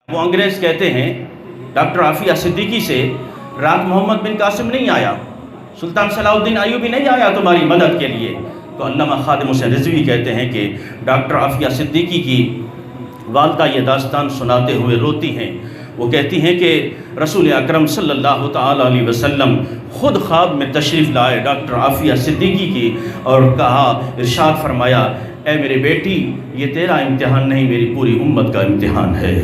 وہ انگریز کہتے ہیں ڈاکٹر عافیہ صدیقی سے، رات محمد بن قاسم نہیں آیا، سلطان صلاح الدین ایوبی نہیں آیا تمہاری مدد کے لیے۔ تو علامہ خادم حسین رضوی کہتے ہیں کہ ڈاکٹر عافیہ صدیقی کی والدہ یہ داستان سناتے ہوئے روتی ہیں۔ وہ کہتی ہیں کہ رسول اکرم صلی اللہ تعالیٰ علیہ وسلم خود خواب میں تشریف لائے ڈاکٹر عافیہ صدیقی کی اور کہا، ارشاد فرمایا، اے میرے بیٹی، یہ تیرا امتحان نہیں، میری پوری امت کا امتحان ہے۔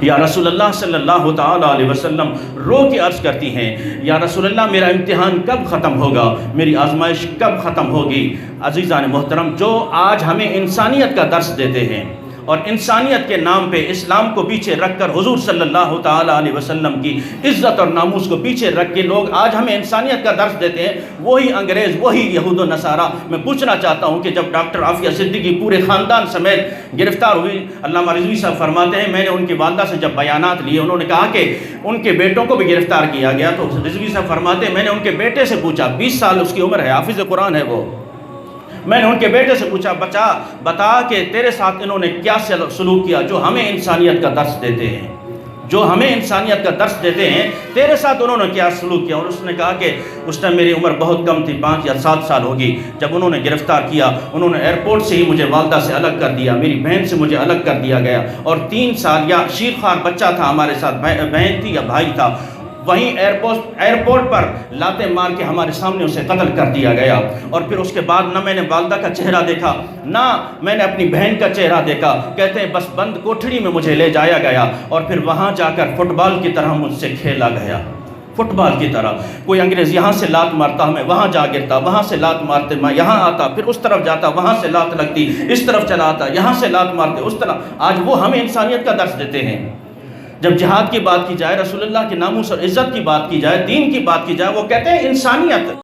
یا رسول اللہ صلی اللہ تعالیٰ علیہ وسلم رو کے عرض کرتی ہیں، یا رسول اللہ میرا امتحان کب ختم ہوگا، میری آزمائش کب ختم ہوگی؟ عزیزان محترم، جو آج ہمیں انسانیت کا درس دیتے ہیں اور انسانیت کے نام پہ اسلام کو پیچھے رکھ کر حضور صلی اللہ تعالیٰ علیہ وسلم کی عزت اور ناموس کو پیچھے رکھ کے لوگ آج ہمیں انسانیت کا درس دیتے ہیں، وہی انگریز، وہی یہود و نصارہ۔ میں پوچھنا چاہتا ہوں کہ جب ڈاکٹر عافیہ صدیقی پورے خاندان سمیت گرفتار ہوئی، علامہ رضوی صاحب فرماتے ہیں، میں نے ان کی والدہ سے جب بیانات لیے، انہوں نے کہا کہ ان کے بیٹوں کو بھی گرفتار کیا گیا، تو رضوی صاحب فرماتے ہیں، میں نے ان کے بیٹے سے پوچھا، 20 سال اس کی عمر ہے، حافظ قرآن ہے وہ، میں نے ان کے بیٹے سے پوچھا، بتا کہ تیرے ساتھ انہوں نے کیا سلوک کیا جو ہمیں انسانیت کا درس دیتے ہیں، جو ہمیں انسانیت کا درس دیتے ہیں، تیرے ساتھ انہوں نے کیا سلوک کیا؟ اور اس نے کہا کہ اس ٹائم میری عمر بہت کم تھی، 5 یا 7 سال ہوگی، جب انہوں نے گرفتار کیا، انہوں نے ایئرپورٹ سے ہی مجھے والدہ سے الگ کر دیا، میری بہن سے مجھے الگ کر دیا گیا، اور 3 سال یا شیرخوار بچہ تھا ہمارے ساتھ، بہن تھی یا بھائی تھا، وہیں ایئرپورٹ پر لاتے مار کے ہمارے سامنے اسے قتل کر دیا گیا۔ اور پھر اس کے بعد نہ میں نے والدہ کا چہرہ دیکھا، نہ میں نے اپنی بہن کا چہرہ دیکھا۔ کہتے ہیں بس بند کوٹھڑی میں مجھے لے جایا گیا، اور پھر وہاں جا کر فٹ بال کی طرح مجھ سے کھیلا گیا، فٹ بال کی طرح۔ کوئی انگریز یہاں سے لات مارتا، میں وہاں جا گرتا، وہاں سے لات مارتے میں یہاں آتا، پھر اس طرف جاتا، وہاں سے لات لگتی، اس طرف چلا آتا، یہاں سے لات مارتے، اس طرح۔ آج وہ ہمیں انسانیت کا درس دیتے ہیں۔ جب جہاد کی بات کی جائے، رسول اللہ کے ناموس اور عزت کی بات کی جائے، دین کی بات کی جائے، وہ کہتے ہیں انسانیت